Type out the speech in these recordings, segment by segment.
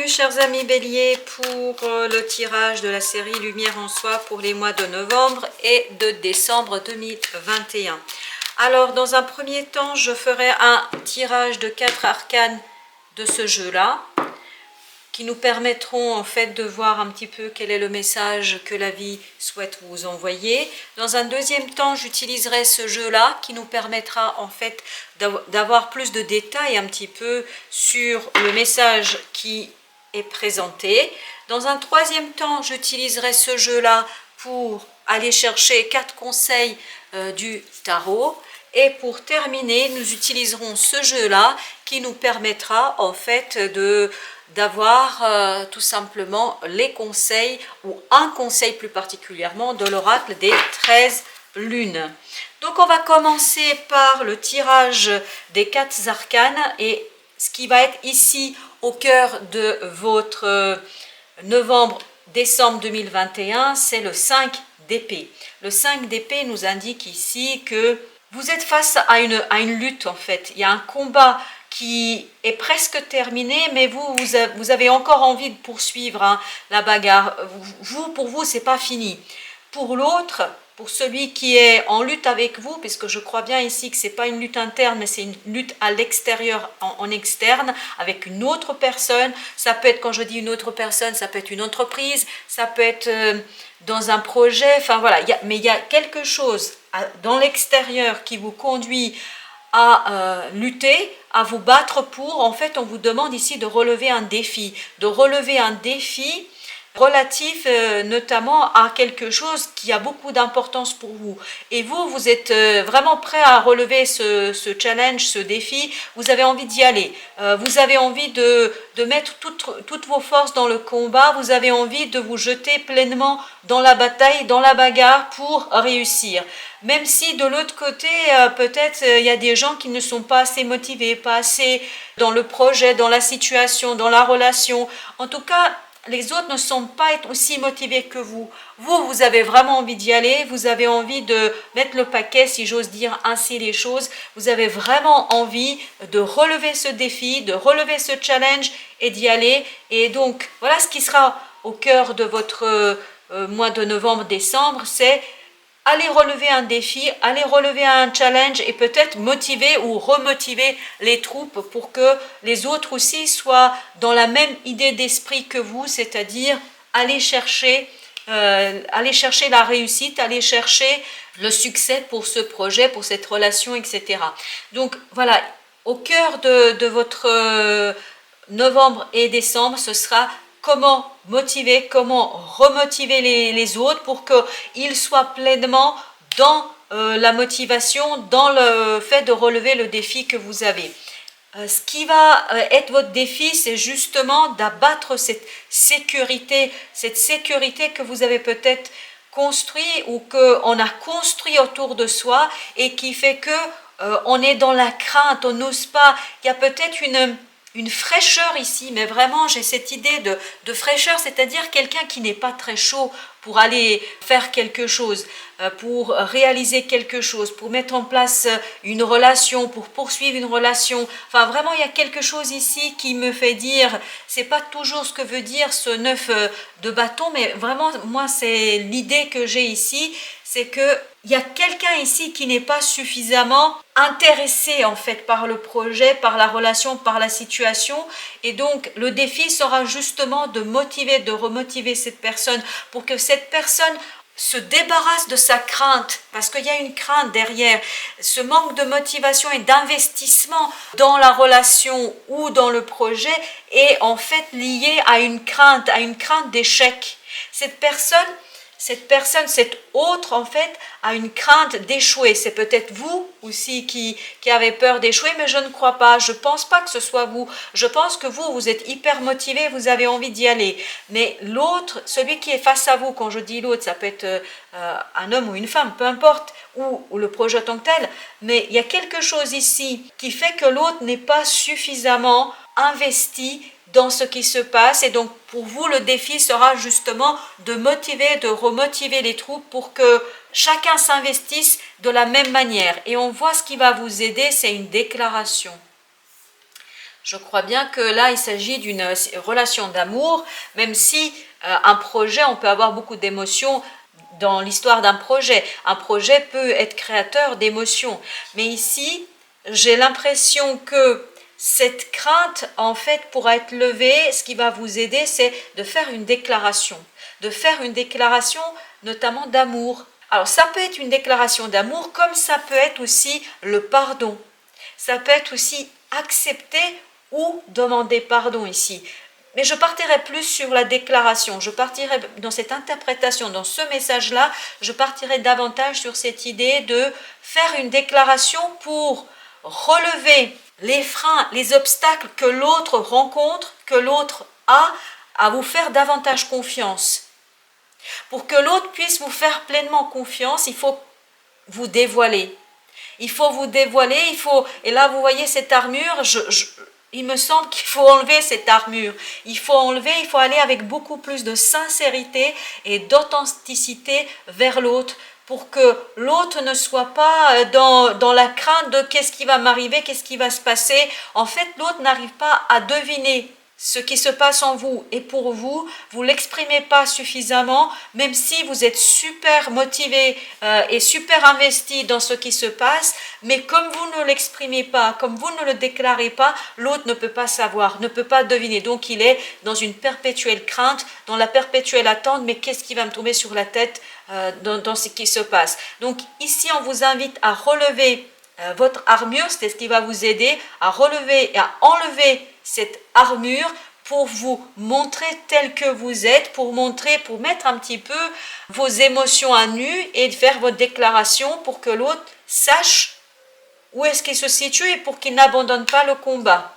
Bienvenue chers amis Bélier pour le tirage de la série Lumière en soi pour les mois de novembre et de décembre 2021. Alors dans un premier temps, je ferai un tirage de 4 arcanes de ce jeu-là qui nous permettront en fait de voir un petit peu quel est le message que la vie souhaite vous envoyer. Dans un deuxième temps, j'utiliserai ce jeu-là qui nous permettra en fait d'avoir plus de détails un petit peu sur le message qui est présenté. Dans un troisième temps, j'utiliserai ce jeu-là pour aller chercher 4 conseils du tarot. Et pour terminer, nous utiliserons ce jeu-là qui nous permettra en fait d'avoir tout simplement les conseils ou un conseil plus particulièrement de l'oracle des 13 lunes. Donc on va commencer par le tirage des 4 arcanes et ce qui va être ici au cœur de votre novembre-décembre 2021, c'est le 5 d'épée. Le 5 d'épée nous indique ici que vous êtes face à une lutte en fait. Il y a un combat qui est presque terminé, mais vous avez encore envie de poursuivre la bagarre. Pour vous, c'est pas fini. Pour l'autre, pour celui qui est en lutte avec vous, puisque je crois bien ici que c'est pas une lutte interne, mais c'est une lutte à l'extérieur, en externe, avec une autre personne. Ça peut être, quand je dis une autre personne, ça peut être une entreprise, ça peut être dans un projet, enfin voilà. Mais il y a quelque chose dans l'extérieur qui vous conduit à lutter, à vous battre pour, en fait, on vous demande ici de relever un défi relatif notamment à quelque chose qui a beaucoup d'importance pour vous. Et vous êtes vraiment prêt à relever ce challenge, ce défi, vous avez envie d'y aller, vous avez envie de mettre toutes vos forces dans le combat, vous avez envie de vous jeter pleinement dans la bataille, dans la bagarre pour réussir. Même si de l'autre côté, peut-être il y a des gens qui ne sont pas assez motivés, pas assez dans le projet, dans la situation, dans la relation. En tout cas, les autres ne sont pas aussi motivés que vous. Vous avez vraiment envie d'y aller, vous avez envie de mettre le paquet, si j'ose dire ainsi les choses. Vous avez vraiment envie de relever ce défi, de relever ce challenge et d'y aller. Et donc, voilà ce qui sera au cœur de votre mois de novembre-décembre, c'est aller relever un défi, aller relever un challenge et peut-être motiver ou remotiver les troupes pour que les autres aussi soient dans la même idée d'esprit que vous, c'est-à-dire aller chercher la réussite, aller chercher le succès pour ce projet, pour cette relation, etc. Donc voilà, au cœur de votre novembre et décembre, ce sera comment motiver, comment remotiver les autres pour qu'ils soient pleinement dans la motivation, dans le fait de relever le défi que vous avez. Ce qui va être votre défi, c'est justement d'abattre cette sécurité que vous avez peut-être construit ou qu'on a construit autour de soi et qui fait que on est dans la crainte, on n'ose pas. Il y a peut-être une fraîcheur ici, mais vraiment j'ai cette idée de fraîcheur, c'est-à-dire quelqu'un qui n'est pas très chaud pour aller faire quelque chose, pour réaliser quelque chose, pour mettre en place une relation, pour poursuivre une relation. Enfin vraiment il y a quelque chose ici qui me fait dire, c'est pas toujours ce que veut dire ce 9 de bâton, mais vraiment moi c'est l'idée que j'ai ici, c'est que il y a quelqu'un ici qui n'est pas suffisamment intéressé en fait par le projet, par la relation, par la situation. Et donc le défi sera justement de motiver, de remotiver cette personne pour que cette personne se débarrasse de sa crainte, parce qu'il y a une crainte derrière. Ce manque de motivation et d'investissement dans la relation ou dans le projet est en fait lié à une crainte d'échec. Cette autre en fait a une crainte d'échouer. C'est peut-être vous aussi qui avez peur d'échouer, mais je ne crois pas. Je ne pense pas que ce soit vous. Je pense que vous êtes hyper motivé, vous avez envie d'y aller. Mais l'autre, celui qui est face à vous, quand je dis l'autre, ça peut être un homme ou une femme, peu importe, ou le projet en tant que tel, mais il y a quelque chose ici qui fait que l'autre n'est pas suffisamment investi dans ce qui se passe. Et donc pour vous le défi sera justement de motiver, de remotiver les troupes pour que chacun s'investisse de la même manière. Et on voit ce qui va vous aider, c'est une déclaration. Je crois bien que là, il s'agit d'une relation d'amour, même si un projet, on peut avoir beaucoup d'émotions dans l'histoire d'un projet. Un projet peut être créateur d'émotions. Mais ici, j'ai l'impression que cette crainte, en fait, pourra être levée. Ce qui va vous aider, c'est de faire une déclaration. De faire une déclaration, notamment d'amour. Alors, ça peut être une déclaration d'amour, comme ça peut être aussi le pardon. Ça peut être aussi accepter ou demander pardon ici. Mais je partirai plus sur la déclaration, je partirai dans cette interprétation, dans ce message-là, je partirai davantage sur cette idée de faire une déclaration pour relever les freins, les obstacles que l'autre rencontre, que l'autre a, à vous faire davantage confiance. Pour que l'autre puisse vous faire pleinement confiance, il faut vous dévoiler. Il faut vous dévoiler, et là vous voyez cette armure, il me semble qu'il faut enlever cette armure. Il faut aller avec beaucoup plus de sincérité et d'authenticité vers l'autre pour que l'autre ne soit pas dans la crainte de qu'est-ce qui va m'arriver, qu'est-ce qui va se passer. En fait, l'autre n'arrive pas à deviner ce qui se passe en vous et pour vous, vous ne l'exprimez pas suffisamment, même si vous êtes super motivé et super investi dans ce qui se passe, mais comme vous ne l'exprimez pas, comme vous ne le déclarez pas, l'autre ne peut pas savoir, ne peut pas deviner. Donc il est dans une perpétuelle crainte, dans la perpétuelle attente, mais qu'est-ce qui va me tomber sur la tête dans ce qui se passe. Donc ici, on vous invite à relever votre armure, c'est ce qui va vous aider à relever et à enlever cette armure pour vous montrer tel que vous êtes, pour mettre un petit peu vos émotions à nu et faire votre déclaration pour que l'autre sache où est-ce qu'il se situe et pour qu'il n'abandonne pas le combat.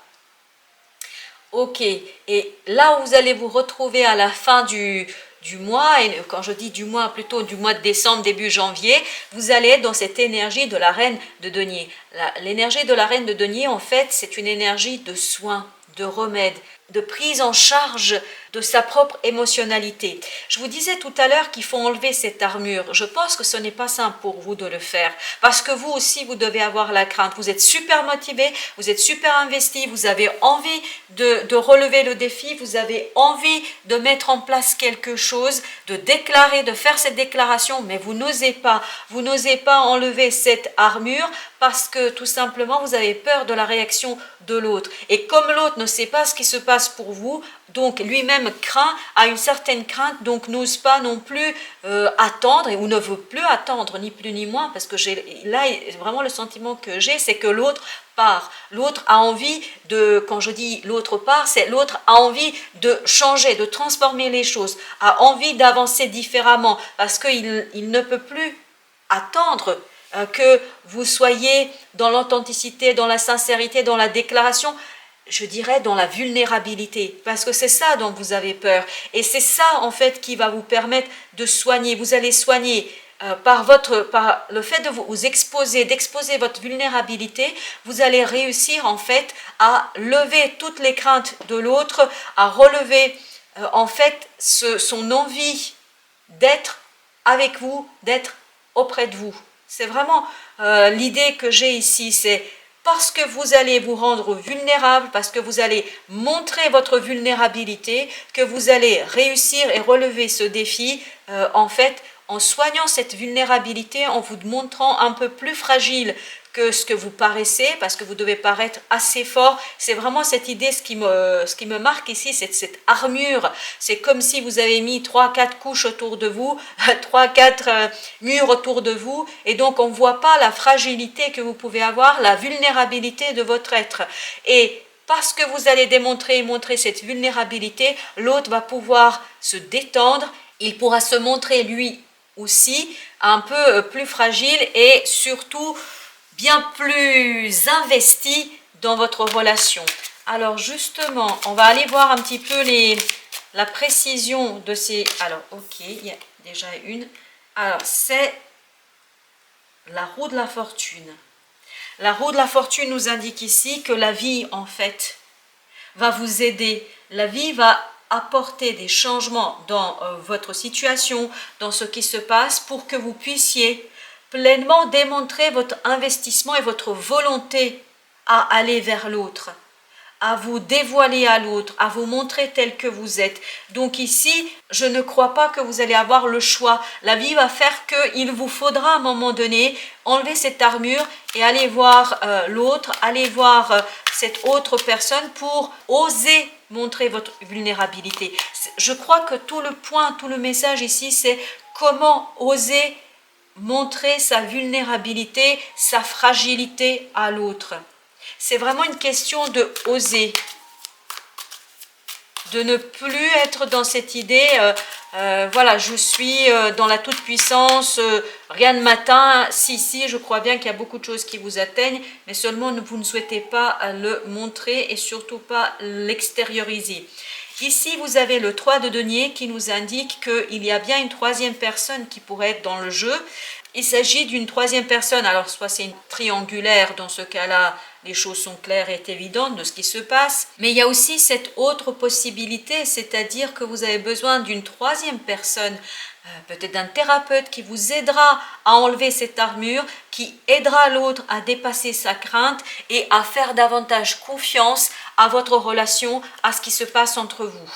Ok, et là où vous allez vous retrouver à la fin du mois, et quand je dis du mois, plutôt du mois de décembre, début janvier, vous allez être dans cette énergie de la reine de denier. L'énergie de la reine de denier, en fait, c'est une énergie de soin, de remède, de prise en charge de sa propre émotionnalité. Je vous disais tout à l'heure qu'il faut enlever cette armure. Je pense que ce n'est pas simple pour vous de le faire, parce que vous aussi, vous devez avoir la crainte. Vous êtes super motivé, vous êtes super investi, vous avez envie de relever le défi, vous avez envie de mettre en place quelque chose, de déclarer, de faire cette déclaration, mais vous n'osez pas enlever cette armure parce que tout simplement, vous avez peur de la réaction de l'autre. Et comme l'autre ne sait pas ce qui se passe pour vous, donc lui-même a une certaine crainte, donc n'ose pas non plus attendre, ou ne veut plus attendre, ni plus ni moins, parce que là, vraiment le sentiment que j'ai, c'est que l'autre part. L'autre a envie quand je dis l'autre part, c'est l'autre a envie de changer, de transformer les choses, a envie d'avancer différemment, parce qu'il ne peut plus attendre que vous soyez dans l'authenticité, dans la sincérité, dans la déclaration, je dirais dans la vulnérabilité, parce que c'est ça dont vous avez peur. Et c'est ça, en fait, qui va vous permettre de soigner. Vous allez soigner par le fait de vous exposer, d'exposer votre vulnérabilité, vous allez réussir, en fait, à lever toutes les craintes de l'autre, à relever, en fait, son envie d'être avec vous, d'être auprès de vous. C'est vraiment l'idée que j'ai ici, c'est parce que vous allez vous rendre vulnérable, parce que vous allez montrer votre vulnérabilité, que vous allez réussir et relever ce défi, en fait, en soignant cette vulnérabilité, en vous montrant un peu plus fragile que ce que vous paraissez, parce que vous devez paraître assez fort. C'est vraiment cette idée, ce qui me marque ici, c'est cette armure. C'est comme si vous avez mis 3-4 couches autour de vous, 3-4 murs autour de vous, et donc on ne voit pas la fragilité que vous pouvez avoir, la vulnérabilité de votre être. Et parce que vous allez montrer cette vulnérabilité, l'autre va pouvoir se détendre, il pourra se montrer lui aussi un peu plus fragile et surtout bien plus investi dans votre relation. Alors justement, on va aller voir un petit peu la précision de ces... Alors ok, il y a déjà une. Alors c'est la roue de la fortune. La roue de la fortune nous indique ici que la vie, en fait, va vous aider. La vie va apporter des changements dans votre situation, dans ce qui se passe, pour que vous puissiez pleinement démontrer votre investissement et votre volonté à aller vers l'autre, à vous dévoiler à l'autre, à vous montrer tel que vous êtes. Donc ici, je ne crois pas que vous allez avoir le choix. La vie va faire qu'il vous faudra à un moment donné enlever cette armure et aller voir l'autre, aller voir cette autre personne pour oser montrer votre vulnérabilité. Je crois que tout le point, tout le message ici, c'est comment oser montrer sa vulnérabilité, sa fragilité à l'autre. C'est vraiment une question de oser, de ne plus être dans cette idée, voilà, je suis dans la toute-puissance, rien ne m'atteint. Si, je crois bien qu'il y a beaucoup de choses qui vous atteignent, mais seulement vous ne souhaitez pas le montrer et surtout pas l'extérioriser. Ici, vous avez le 3 de denier qui nous indique qu'il y a bien une troisième personne qui pourrait être dans le jeu. Il s'agit d'une troisième personne, alors soit c'est une triangulaire, dans ce cas-là, les choses sont claires et évidentes de ce qui se passe, mais il y a aussi cette autre possibilité, c'est-à-dire que vous avez besoin d'une troisième personne, peut-être d'un thérapeute qui vous aidera à enlever cette armure, qui aidera l'autre à dépasser sa crainte et à faire davantage confiance à votre relation, à ce qui se passe entre vous.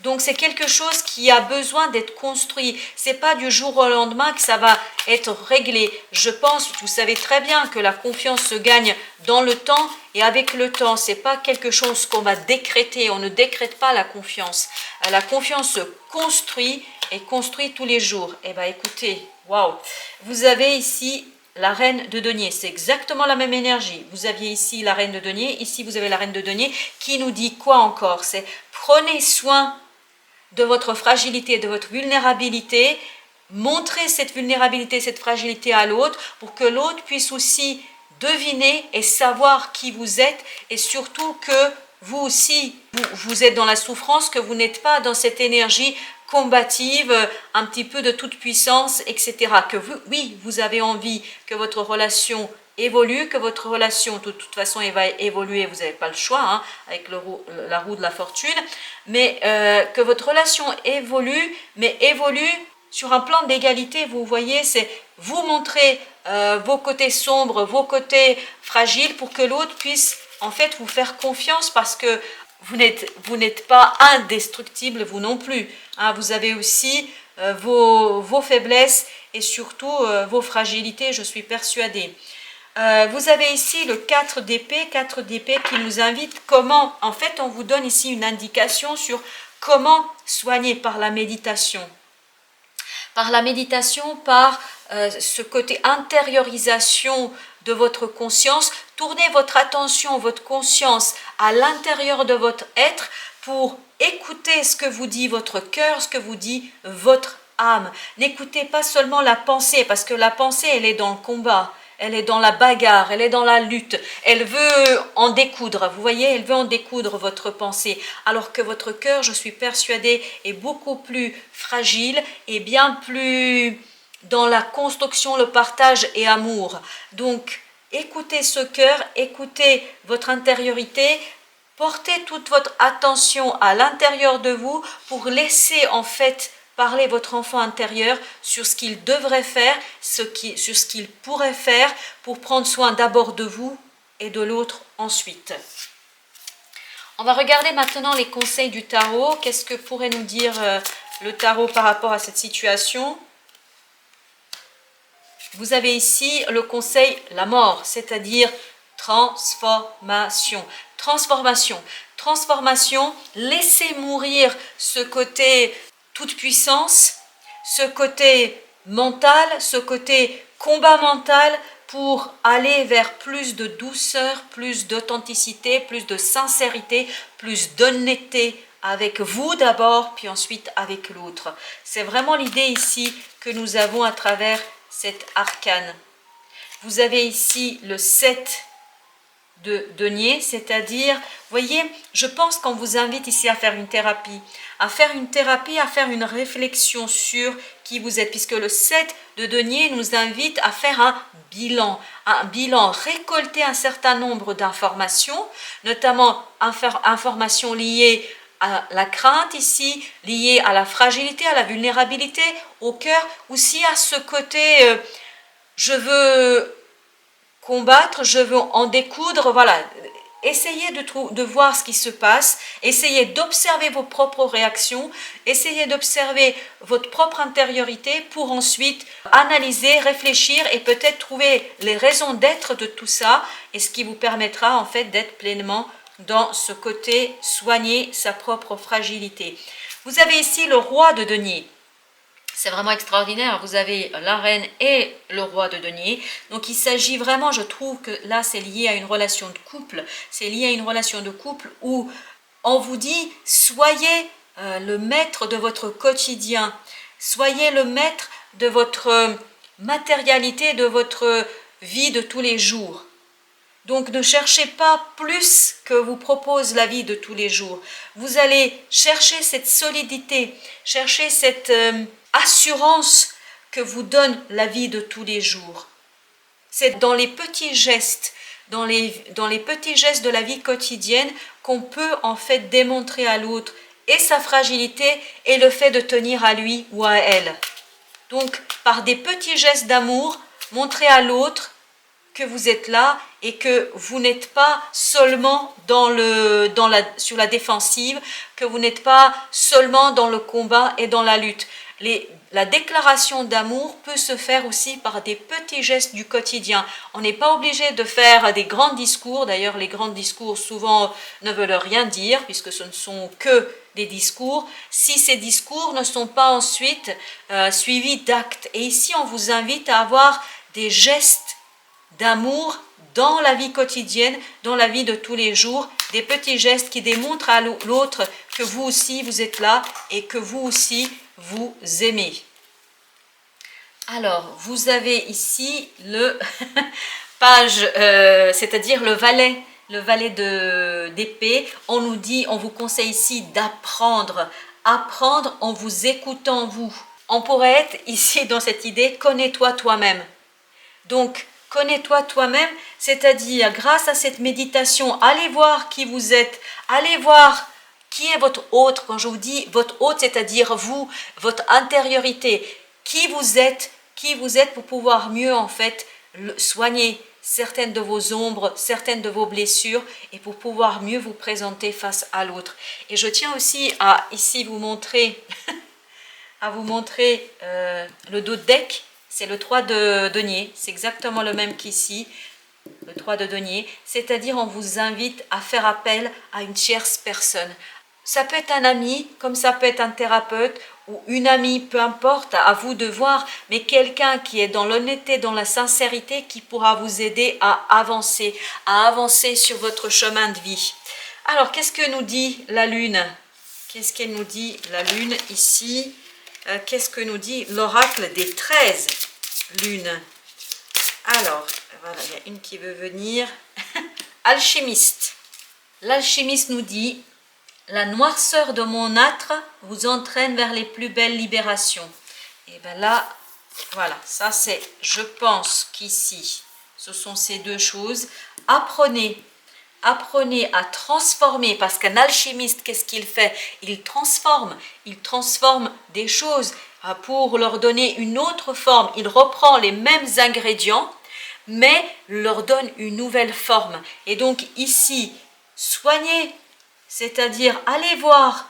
Donc c'est quelque chose qui a besoin d'être construit. C'est pas du jour au lendemain que ça va être réglé. Je pense, vous savez très bien que la confiance se gagne dans le temps et avec le temps. C'est pas quelque chose qu'on va décréter. On ne décrète pas la confiance. La confiance se construit et construit tous les jours. Eh bien écoutez, waouh. Vous avez ici la reine de denier, c'est exactement la même énergie. Vous aviez ici la reine de denier, ici vous avez la reine de denier qui nous dit quoi encore? C'est prenez soin de votre fragilité, de votre vulnérabilité, montrez cette vulnérabilité, cette fragilité à l'autre pour que l'autre puisse aussi deviner et savoir qui vous êtes et surtout que vous aussi, vous êtes dans la souffrance, que vous n'êtes pas dans cette énergie combative, un petit peu de toute puissance, etc. Que vous, oui, vous avez envie que votre relation évolue, que votre relation de toute façon elle va évoluer, vous n'avez pas le choix hein, avec la roue de la fortune, mais que votre relation évolue, mais évolue sur un plan d'égalité. Vous voyez, c'est vous montrer vos côtés sombres, vos côtés fragiles pour que l'autre puisse en fait vous faire confiance parce que vous n'êtes pas indestructible vous non plus. Hein, vous avez aussi vos faiblesses et surtout vos fragilités, je suis persuadée. Vous avez ici le 4 d'épée qui nous invite comment, en fait on vous donne ici une indication sur comment soigner par la méditation. Par la méditation, par ce côté intériorisation de votre conscience, tournez votre attention, votre conscience à l'intérieur de votre être pour écouter ce que vous dit votre cœur, ce que vous dit votre âme. N'écoutez pas seulement la pensée, parce que la pensée, elle est dans le combat. Elle est dans la bagarre, elle est dans la lutte, elle veut en découdre, vous voyez, elle veut en découdre votre pensée, alors que votre cœur, je suis persuadée, est beaucoup plus fragile et bien plus dans la construction, le partage et amour. Donc, écoutez ce cœur, écoutez votre intériorité, portez toute votre attention à l'intérieur de vous pour laisser en fait parler votre enfant intérieur sur ce qu'il devrait faire, sur ce qu'il pourrait faire pour prendre soin d'abord de vous et de l'autre ensuite. On va regarder maintenant les conseils du tarot. Qu'est-ce que pourrait nous dire le tarot par rapport à cette situation? Vous avez ici le conseil la mort, c'est-à-dire transformation. Transformation. Transformation, laissez mourir ce côté toute puissance, ce côté mental, ce côté combat mental pour aller vers plus de douceur, plus d'authenticité, plus de sincérité, plus d'honnêteté avec vous d'abord, puis ensuite avec l'autre. C'est vraiment l'idée ici que nous avons à travers cet arcane. Vous avez ici le 7 de denier, c'est-à-dire, voyez, je pense qu'on vous invite ici à faire une thérapie, à faire une réflexion sur qui vous êtes, puisque le 7 de denier nous invite à faire un bilan, récolter un certain nombre d'informations, notamment informations liées à la crainte ici, liées à la fragilité, à la vulnérabilité, au cœur, aussi à ce côté, je veux combattre, je veux en découdre, voilà, essayez de voir ce qui se passe, essayez d'observer vos propres réactions, essayez d'observer votre propre intériorité pour ensuite analyser, réfléchir et peut-être trouver les raisons d'être de tout ça et ce qui vous permettra en fait d'être pleinement dans ce côté soigner sa propre fragilité. Vous avez ici le roi de denier. C'est vraiment extraordinaire, vous avez la reine et le roi de denier. Donc il s'agit vraiment, je trouve que là c'est lié à une relation de couple. C'est lié à une relation de couple où on vous dit soyez le maître de votre quotidien. Soyez le maître de votre matérialité, de votre vie de tous les jours. Donc ne cherchez pas plus que vous propose la vie de tous les jours. Vous allez chercher cette solidité, chercher cette assurance que vous donne la vie de tous les jours. C'est dans les petits gestes, dans les petits gestes de la vie quotidienne qu'on peut en fait démontrer à l'autre et sa fragilité et le fait de tenir à lui ou à elle. Donc par des petits gestes d'amour, montrez à l'autre que vous êtes là et que vous n'êtes pas seulement sur la défensive, que vous n'êtes pas seulement dans le combat et dans la lutte. La déclaration d'amour peut se faire aussi par des petits gestes du quotidien. On n'est pas obligé de faire des grands discours. D'ailleurs, les grands discours souvent ne veulent rien dire puisque ce ne sont que des discours. Si ces discours ne sont pas ensuite suivis d'actes. Et ici, on vous invite à avoir des gestes d'amour dans la vie quotidienne, dans la vie de tous les jours, des petits gestes qui démontrent à l'autre que vous aussi vous êtes là et que vous aussi vous aimez. Alors, vous avez ici le page, c'est-à-dire le valet d'épée. On nous dit, on vous conseille ici d'apprendre, apprendre en vous écoutant vous. On pourrait être ici dans cette idée, connais-toi toi-même. Donc, connais-toi toi-même, c'est-à-dire grâce à cette méditation, allez voir qui vous êtes, allez voir qui est votre hôte. Quand je vous dis votre hôte, c'est-à-dire vous, votre intériorité, qui vous êtes pour pouvoir mieux en fait soigner certaines de vos ombres, certaines de vos blessures et pour pouvoir mieux vous présenter face à l'autre. Et je tiens aussi à ici vous montrer, le dos de deck. C'est le 3 de denier, c'est exactement le même qu'ici, le 3 de denier, c'est-à-dire on vous invite à faire appel à une tierce personne. Ça peut être un ami, comme ça peut être un thérapeute ou une amie, peu importe, à vous de voir, mais quelqu'un qui est dans l'honnêteté, dans la sincérité, qui pourra vous aider à avancer sur votre chemin de vie. Alors, qu'est-ce que nous dit la Lune? Qu'est-ce qu'elle nous dit la Lune ici? Qu'est-ce que nous dit l'oracle des 13 lunes? Alors, voilà, il y a une qui veut venir. Alchimiste. L'alchimiste nous dit « La noirceur de mon âtre vous entraîne vers les plus belles libérations. » Et bien là, voilà, ça c'est, je pense qu'ici, ce sont ces deux choses. Apprenez à transformer, parce qu'un alchimiste, qu'est-ce qu'il fait? Il transforme des choses pour leur donner une autre forme. Il reprend les mêmes ingrédients, mais leur donne une nouvelle forme. Et donc ici, soignez, c'est-à-dire allez voir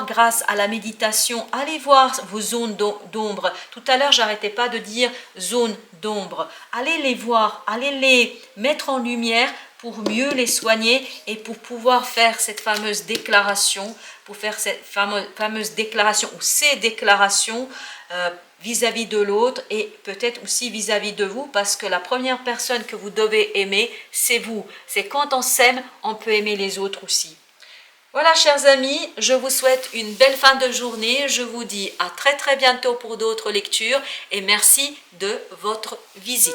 grâce à la méditation, allez voir vos zones d'ombre. Tout à l'heure, j'arrêtais pas de dire zones d'ombre. Allez les voir, allez les mettre en lumière pour mieux les soigner et pour pouvoir faire cette fameuse déclaration, ou ces déclarations vis-à-vis de l'autre et peut-être aussi vis-à-vis de vous, parce que la première personne que vous devez aimer, c'est vous. C'est quand on s'aime, on peut aimer les autres aussi. Voilà, chers amis, je vous souhaite une belle fin de journée. Je vous dis à très très bientôt pour d'autres lectures et merci de votre visite.